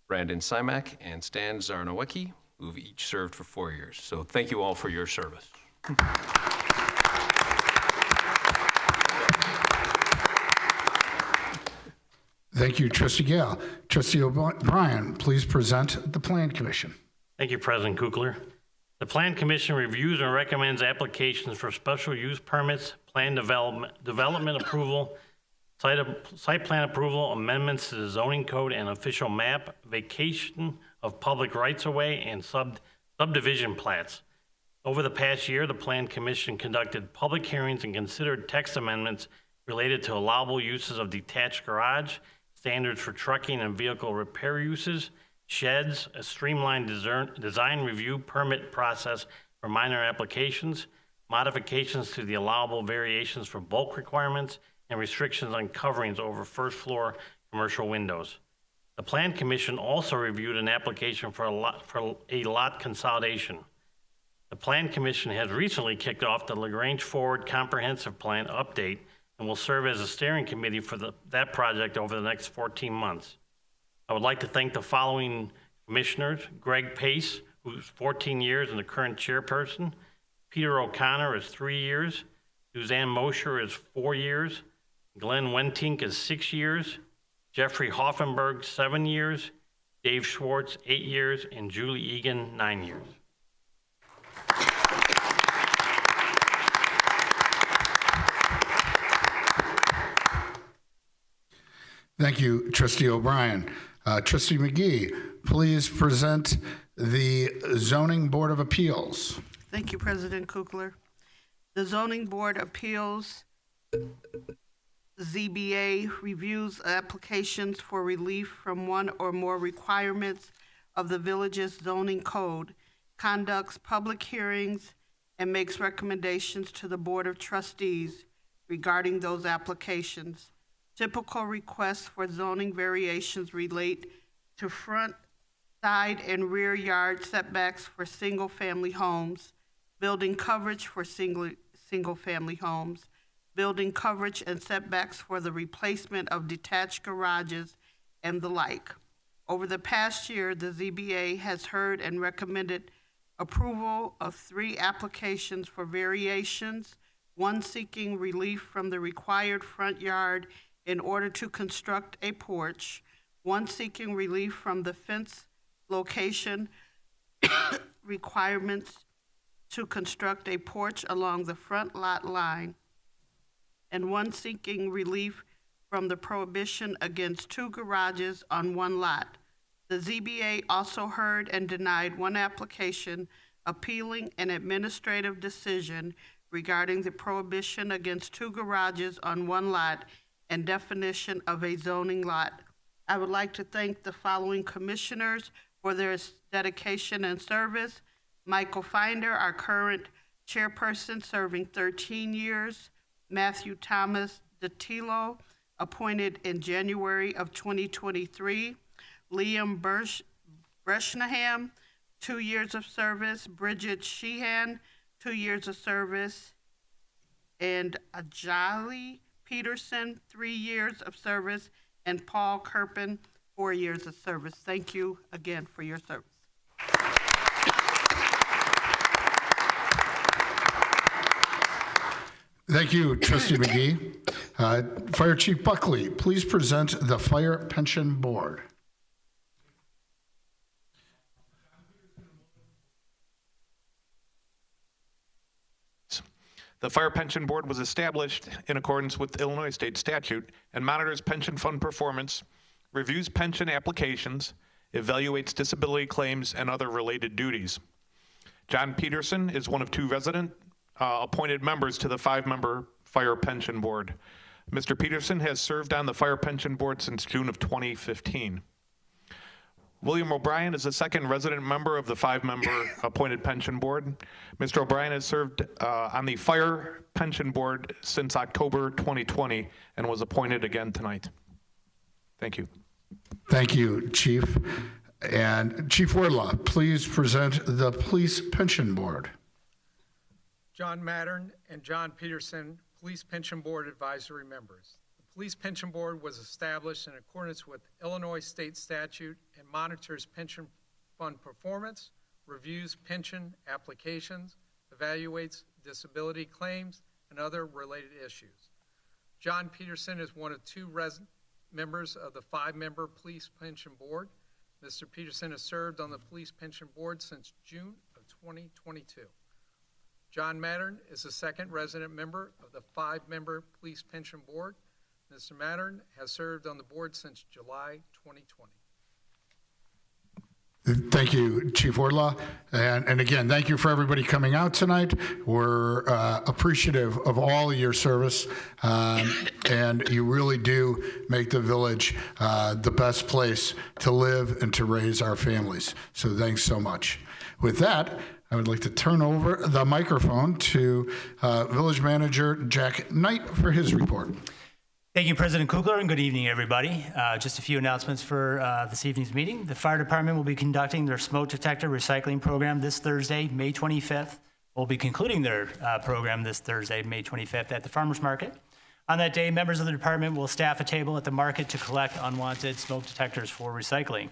S3: Brandon Simak, and Stan Zarnowecki, who have each served for 4 years. So thank you all for your service.
S1: Thank you, Trustee Gale. Trustee O'Brien, please present the Plan Commission.
S11: Thank you, President Kukler. The Plan Commission reviews and recommends applications for special use permits, plan development approval, site plan approval, amendments to the zoning code and official map, vacation of public rights-of-way, and subdivision plats. Over the past year, the Plan Commission conducted public hearings and considered text amendments related to allowable uses of detached garage, standards for trucking and vehicle repair uses, sheds, a streamlined design review permit process for minor applications, modifications to the allowable variations for bulk requirements, and restrictions on coverings over first floor commercial windows. The Plan Commission also reviewed an application for a lot consolidation. The Plan Commission has recently kicked off the Grange Forward Comprehensive Plan update and will serve as a steering committee for that project over the next 14 months. I would like to thank the following commissioners: Greg Pace, who's 14 years and the current chairperson; Peter O'Connor is 3 years; Suzanne Mosher is 4 years; Glenn Wentink is 6 years; Jeffrey Hoffenberg, 7 years; Dave Schwartz, 8 years; and Julie Egan, 9 years.
S1: Thank you, Trustee O'Brien. Trustee McGee, please present the Zoning Board of Appeals.
S12: Thank you, President Kukler. The Zoning Board Appeals, ZBA, reviews applications for relief from one or more requirements of the village's zoning code, conducts public hearings, and makes recommendations to the Board of Trustees regarding those applications. Typical requests for zoning variations relate to front, side, and rear yard setbacks for single-family homes, building coverage for single-family homes, building coverage and setbacks for the replacement of detached garages, and the like. Over the past year, the ZBA has heard and recommended approval of 3 applications for variations, one seeking relief from the required front yard in order to construct a porch, one seeking relief from the fence location requirements to construct a porch along the front lot line, and one seeking relief from the prohibition against 2 garages on one lot. The ZBA also heard and denied one application appealing an administrative decision regarding the prohibition against 2 garages on one lot and definition of a zoning lot. I would like to thank the following commissioners for their dedication and service. Michael Finder, our current chairperson, serving 13 years. Matthew Thomas DeTillo, appointed in January of 2023. Liam Breshnaham, 2 years of service. Bridget Sheehan, 2 years of service. And Ajali Peterson, 3 years of service, and Paul Kerpen, 4 years of service. Thank you again for your service.
S1: Thank you, Trustee McGee. Fire Chief Buckley, please present the Fire Pension Board.
S6: The Fire Pension Board was established in accordance with Illinois state statute and monitors pension fund performance, reviews pension applications, evaluates disability claims, and other related duties. John Peterson is one of 2 resident appointed members to the 5-member Fire Pension Board. Mr. Peterson has served on the Fire Pension Board since June of 2015. William O'Brien is the 2nd resident member of the 5-member appointed pension board. Mr. O'Brien has served on the Fire Pension Board since October 2020 and was appointed again tonight. Thank you.
S1: Thank you, Chief. And Chief Wardlaw, please present the Police Pension Board.
S13: John Mattern and John Peterson, Police Pension Board Advisory Members. The Police Pension Board was established in accordance with Illinois state statute and monitors pension fund performance, reviews pension applications, evaluates disability claims, and other related issues. John Peterson is one of 2 members of the 5-member Police Pension Board. Mr. Peterson has served on the Police Pension Board since June of 2022. John Mattern is the second resident member of the 5-member Police Pension Board. Mr. Mattern has served on the board since July 2020.
S1: Thank you, Chief Wardlaw. And again, thank you for everybody coming out tonight. We're appreciative of all of your service, and you really do make the village the best place to live and to raise our families. So thanks so much. With that, I would like to turn over the microphone to Village Manager Jack Knight for his report.
S14: Thank you, President Kugler, and good evening, everybody. Just a few announcements for this evening's meeting. The fire department will be conducting their smoke detector recycling program this Thursday, May 25th. We'll be concluding their program this Thursday, May 25th, at the farmers market. On that day, members of the department will staff a table at the market to collect unwanted smoke detectors for recycling.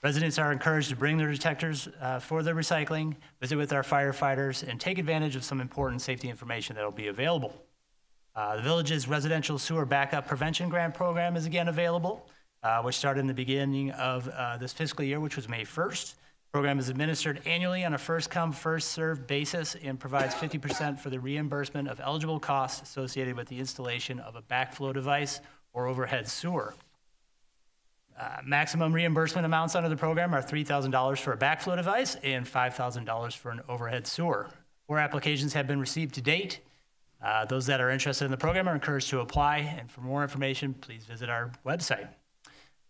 S14: Residents are encouraged to bring their detectors for their recycling, visit with our firefighters, and take advantage of some important safety information that will be available. The village's residential sewer backup prevention grant program is again available, which started in the beginning of this fiscal year, which was May 1st. The program is administered annually on a first-come, first-served basis and provides 50% for the reimbursement of eligible costs associated with the installation of a backflow device or overhead sewer. Maximum reimbursement amounts under the program are $3,000 for a backflow device and $5,000 for an overhead sewer. 4 applications have been received to date. Those that are interested in the program are encouraged to apply, and for more information, please visit our website.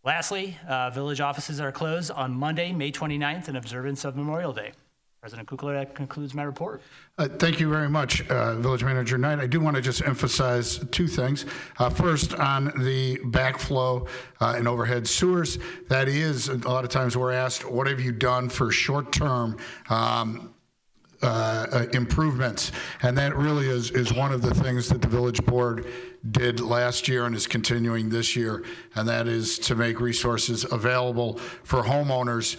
S14: Lastly, village offices are closed on Monday, May 29th, in observance of Memorial Day. President Kukler, that concludes my report.
S1: Thank you very much, Village Manager Knight. I do want to just emphasize 2 things. First, on the backflow and overhead sewers, that is, a lot of times we're asked, what have you done for short-term improvements? And that really is one of the things that the village board did last year and is continuing this year, and that is to make resources available for homeowners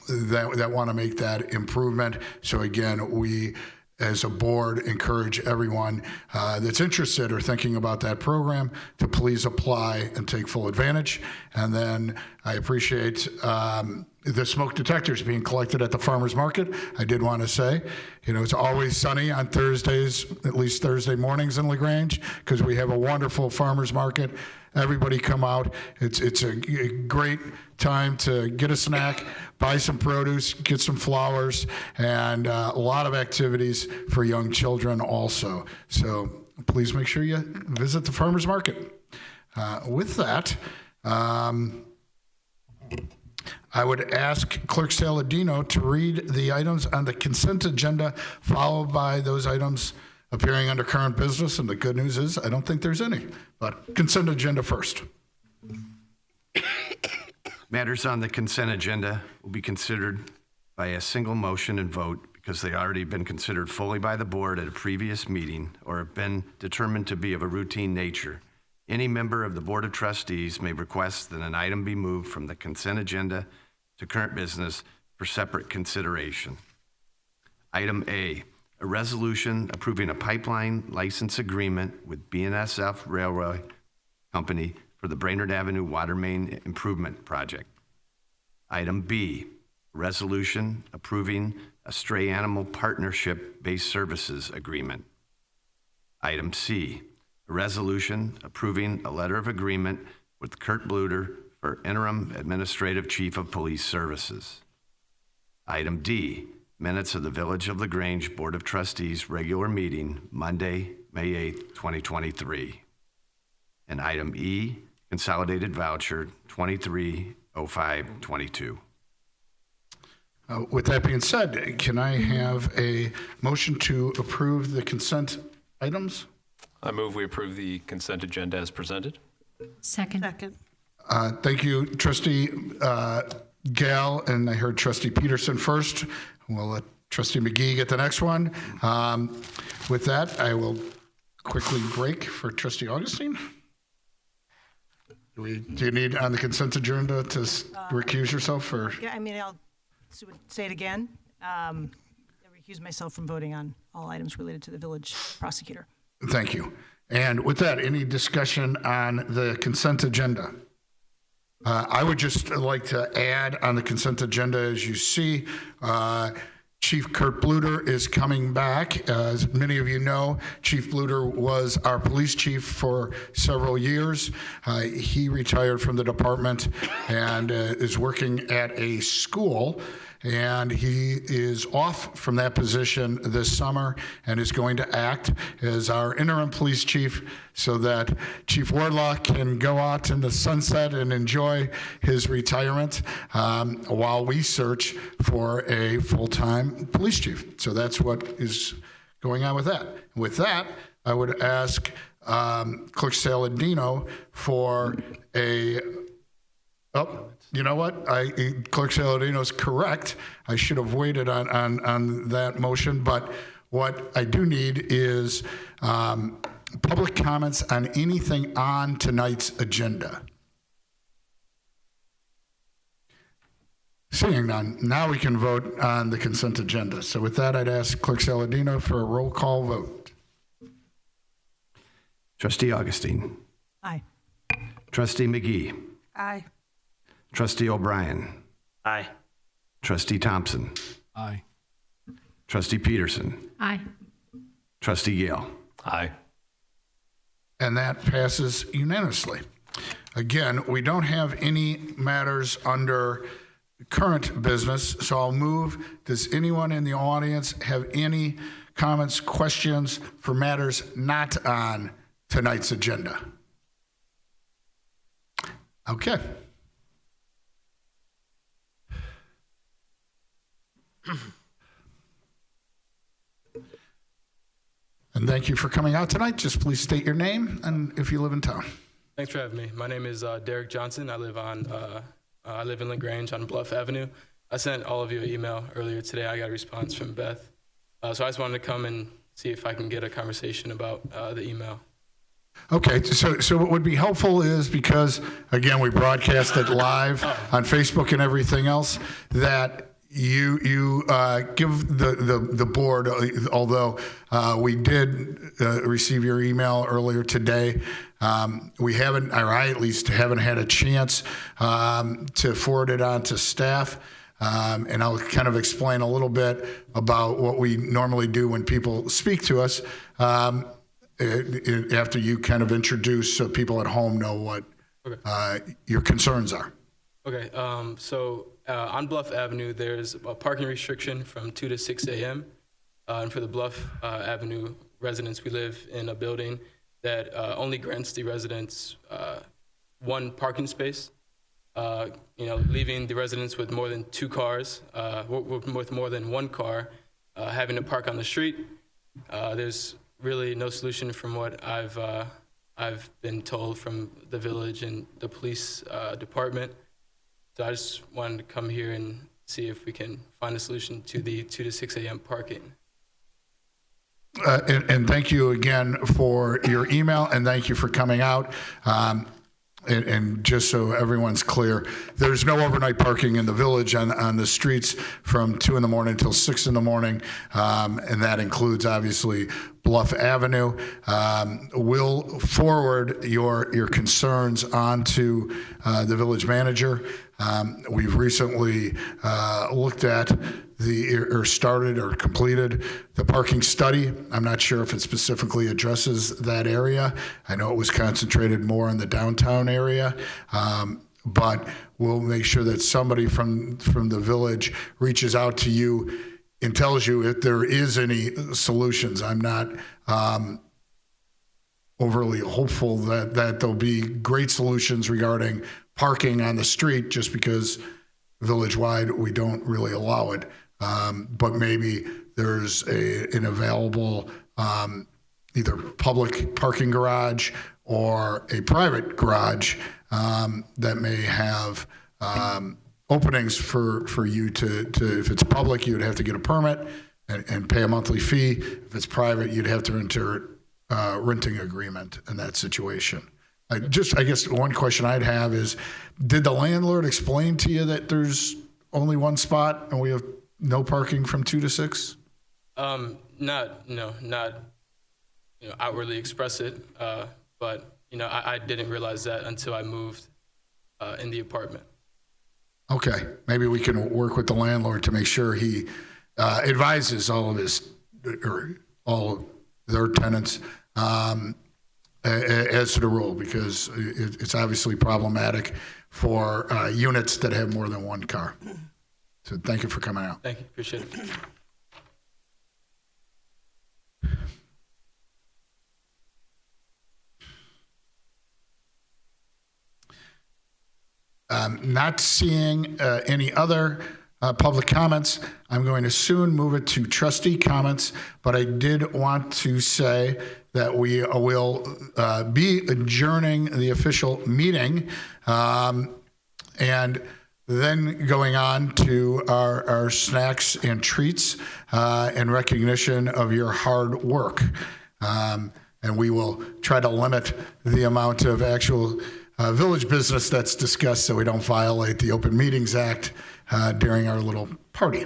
S1: that want to make that improvement. So again, we as a board encourage everyone that's interested or thinking about that program to please apply and take full advantage. And then I appreciate the smoke detectors being collected at the farmers market. I did want to say, you know, it's always sunny on Thursdays, at least Thursday mornings in LaGrange, because we have a wonderful farmers market. Everybody come out. It's a great time to get a snack, buy some produce, get some flowers, and a lot of activities for young children also. So please make sure you visit the farmers market. With that, I would ask Clerk Saladino to read the items on the consent agenda, followed by those items appearing under current business. And the good news is I don't think there's any, but consent agenda first.
S8: Matters on the consent agenda will be considered by a single motion and vote because they already been considered fully by the board at a previous meeting or have been determined to be of a routine nature. Any member of the Board of Trustees may request that an item be moved from the consent agenda to current business for separate consideration. Item A, a resolution approving a pipeline license agreement with BNSF Railway Company for the Brainerd Avenue Water Main Improvement Project. Item B, a resolution approving a stray animal partnership-based services agreement. Item C, a resolution approving a letter of agreement with Kurt Bluter for interim administrative chief of police services. Item D, minutes of the Village of LaGrange Board of Trustees regular meeting Monday, May 8th, 2023. And item E, consolidated voucher 230522.
S1: With that being said, can I have a motion to approve the consent items?
S3: I move we approve the consent agenda as presented.
S9: Second.
S1: Thank you, Trustee Gale, and I heard Trustee Peterson first. We'll let Trustee McGee get the next one. With that, I will quickly break for Trustee Augustine. Do you need on the consent agenda to recuse yourself? Or?
S7: Yeah, I mean, I'll say it again. I recuse myself from voting on all items related to the village prosecutor.
S1: Thank you. And with that, any discussion on the consent agenda? I would just like to add on the consent agenda, as you see, Chief Kurt Bluter is coming back. As many of you know, Chief Bluter was our police chief for several years. He retired from the department and is working at a school. And he is off from that position this summer and is going to act as our interim police chief so that Chief Wardlaw can go out in the sunset and enjoy his retirement while we search for a full-time police chief. So that's what is going on with that. With that, I would ask Clerk Saladino for a... Oh, you know what? Clerk Saladino is correct. I should have waited on that motion, but what I do need is public comments on anything on tonight's agenda. Seeing none, now we can vote on the consent agenda. So with that, I'd ask Clerk Saladino for a roll call vote.
S8: Trustee Augustine.
S7: Aye.
S8: Trustee McGee.
S12: Aye.
S8: Trustee O'Brien.
S11: Aye.
S8: Trustee Thompson.
S15: Aye.
S8: Trustee Peterson.
S9: Aye.
S8: Trustee Gale.
S3: Aye.
S1: And that passes unanimously. Again, we don't have any matters under current business, so I'll move. Does anyone in the audience have any comments, questions for matters not on tonight's agenda? Okay. And thank you for coming out tonight. Just please state your name and if you live in town.
S16: Thanks for having me. My name is Derek Johnson. I live in Grange on Bluff Avenue. I sent all of you an email earlier today. I got a response from Beth. So I just wanted to come and see if I can get a conversation about the email.
S1: Okay, so what would be helpful is, because again, we broadcast it live on Facebook and everything else, that you give the board, although we did receive your email earlier today, we haven't, or I at least haven't had a chance to forward it on to staff. And I'll kind of explain a little bit about what we normally do when people speak to us after you kind of introduce so people at home know what your concerns are.
S16: Okay, so on Bluff Avenue, there's a parking restriction from 2 to 6 a.m. And for the Bluff Avenue residents, we live in a building that only grants the residents one parking space. Leaving the residents with more than 2 cars, with more than 1 car, having to park on the street. There's really no solution from what I've been told from the village and the police department. So I just wanted to come here and see if we can find a solution to the 2 to 6 a.m. parking.
S1: And thank you again for your email, and thank you for coming out. And just so everyone's clear, there's no overnight parking in the village on the streets from 2 in the morning until 6 in the morning, and that includes obviously Bluff Avenue. We'll forward your concerns on to the village manager. We've recently looked at started or completed the parking study. I'm not sure if it specifically addresses that area. I know it was concentrated more in the downtown area, but we'll make sure that somebody from the village reaches out to you and tells you if there is any solutions. I'm not overly hopeful that there'll be great solutions regarding parking on the street, just because village-wide we don't really allow it. But maybe there's an available either public parking garage or a private garage that may have openings for you to, if it's public, you'd have to get a permit and pay a monthly fee. If it's private, you'd have to enter a renting agreement in that situation. I guess one question I'd have is, did the landlord explain to you that there's only 1 spot and we have no parking from 2 to 6?
S16: Not outwardly express it, but I didn't realize that until I moved in the apartment.
S1: Okay, maybe we can work with the landlord to make sure he advises all of their tenants as to the rule, because it's obviously problematic for units that have more than one car. So thank you for coming out.
S16: Thank you. Appreciate it.
S1: Not seeing any other public comments, I'm going to soon move it to trustee comments, but I did want to say that we will be adjourning the official meeting and then going on to our snacks and treats in recognition of your hard work. And we will try to limit the amount of actual village business that's discussed so we don't violate the Open Meetings Act during our little party.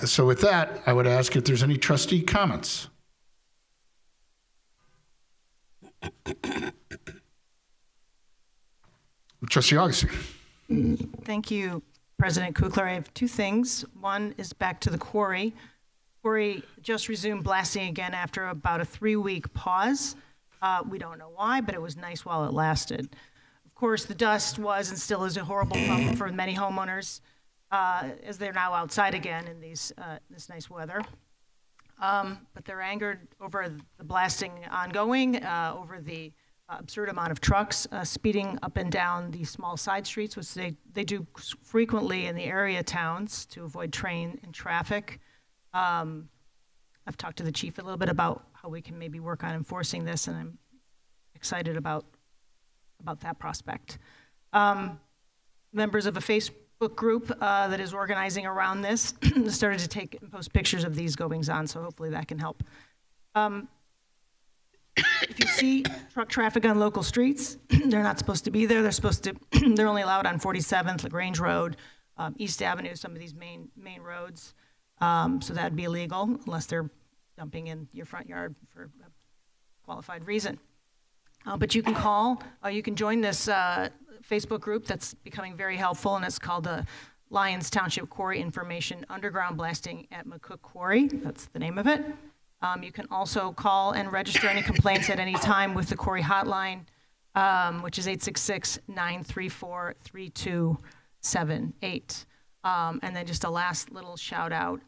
S1: So with that, I would ask if there's any trustee comments. Trustee Augustine.
S7: Thank you, President Kukler. I have two things. One is back to the quarry. Quarry just resumed blasting again after about a 3-week pause. We don't know why, but it was nice while it lasted. Of course, the dust was and still is a horrible problem for many homeowners as they're now outside again in this nice weather. But they're angered over the blasting ongoing, over the absurd amount of trucks speeding up and down these small side streets, which they do frequently in the area towns to avoid train and traffic. I've talked to the chief a little bit about how we can maybe work on enforcing this, and I'm excited about that prospect. Members of a Facebook group that is organizing around this started to take and post pictures of these goings on, so hopefully that can help. If you see truck traffic on local streets, they're not supposed to be there. They're only allowed on 47th, Grange Road, East Avenue, some of these main roads. So that'd be illegal unless they're dumping in your front yard for a qualified reason. But you can call, you can join this Facebook group that's becoming very helpful, and it's called the Lyons Township Quarry Information Underground Blasting at McCook Quarry. That's the name of it. You can also call and register any complaints at any time with the quarry hotline, which is 866-934-3278. And then just a last little shout out,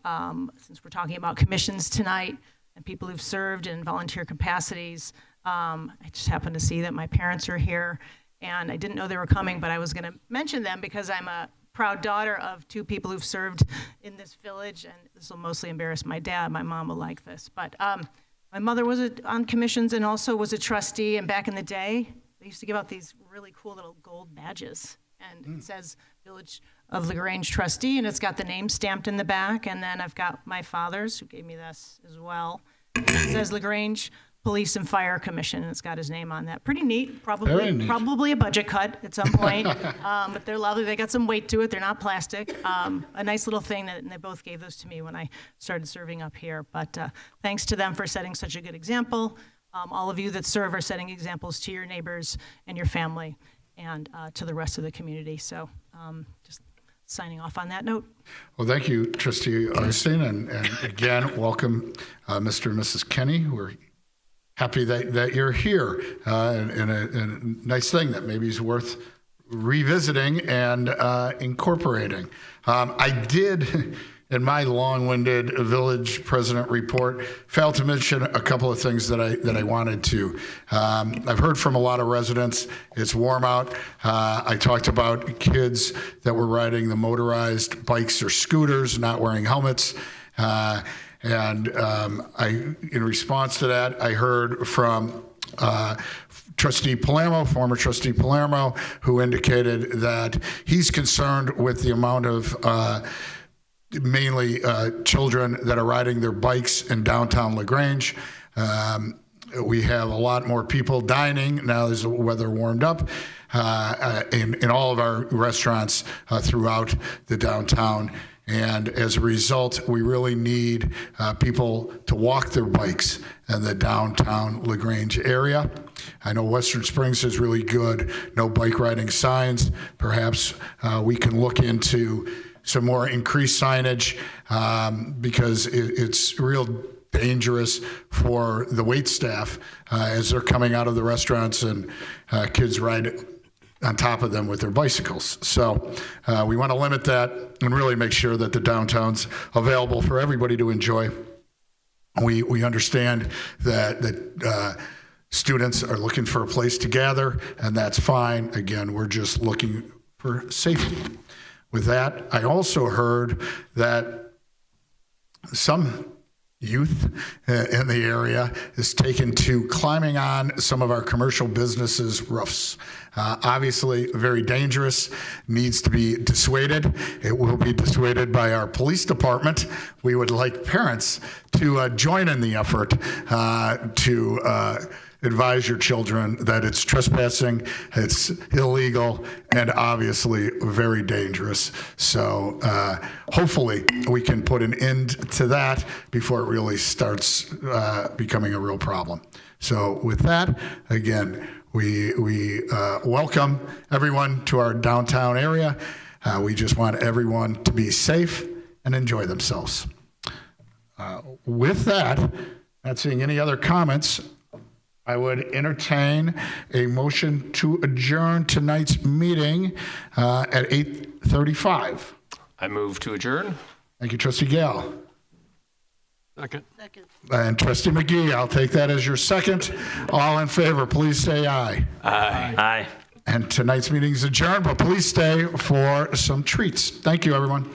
S7: since we're talking about commissions tonight and people who've served in volunteer capacities. I just happened to see that my parents are here, and I didn't know they were coming, but I was going to mention them because I'm a proud daughter of 2 people who've served in this village, and this will mostly embarrass my dad. My mom will like this. But my mother was on commissions and also was a trustee, and back in the day, they used to give out these really cool little gold badges, and it says Village of LaGrange trustee, and it's got the name stamped in the back, and then I've got my father's, who gave me this as well. It says LaGrange Police and Fire Commission, and it's got his name on that. Pretty neat, probably a budget cut at some point, but they're lovely. They got some weight to it. They're not plastic. A nice little thing, and they both gave those to me when I started serving up here. But thanks to them for setting such a good example. All of you that serve are setting examples to your neighbors and your family and to the rest of the community. So just signing off on that note.
S1: Well, thank you, Trustee Augustine, and again, welcome Mr. and Mrs. Kenny. We're happy that you're here, and a nice thing that maybe is worth revisiting and incorporating. I did, in my long-winded village president report, fail to mention a couple of things that I wanted to. I've heard from a lot of residents. It's warm out. I talked about kids that were riding the motorized bikes or scooters, not wearing helmets. And in response to that, I heard from Trustee Palermo, former Trustee Palermo, who indicated that he's concerned with the amount of mainly children that are riding their bikes in downtown LaGrange. We have a lot more people dining now as the weather warmed up in all of our restaurants throughout the downtown. And as a result, we really need people to walk their bikes in the downtown LaGrange area. I know Western Springs has really good no bike riding signs. Perhaps we can look into some more increased signage because it's real dangerous for the wait staff as they're coming out of the restaurants and kids ride on top of them with their bicycles. So we want to limit that and really make sure that the downtown's available for everybody to enjoy. We understand that students are looking for a place to gather, and that's fine. Again, we're just looking for safety. With that, I also heard that some youth in the area is taken to climbing on some of our commercial businesses' roofs. Obviously, very dangerous, needs to be dissuaded. It will be dissuaded by our police department. We would like parents to join in the effort to advise your children that it's trespassing, it's illegal, and obviously very dangerous. So hopefully we can put an end to that before it really starts becoming a real problem. So with that, again, we welcome everyone to our downtown area. We just want everyone to be safe and enjoy themselves. With that, not seeing any other comments, I would entertain a motion to adjourn tonight's meeting at 8:35.
S3: I move to adjourn.
S1: Thank you, Trustee Gale.
S6: Second.
S1: And Trustee McGee, I'll take that as your second. All in favor, please say aye.
S11: Aye. Aye.
S1: And tonight's meeting is adjourned, but please stay for some treats. Thank you, everyone.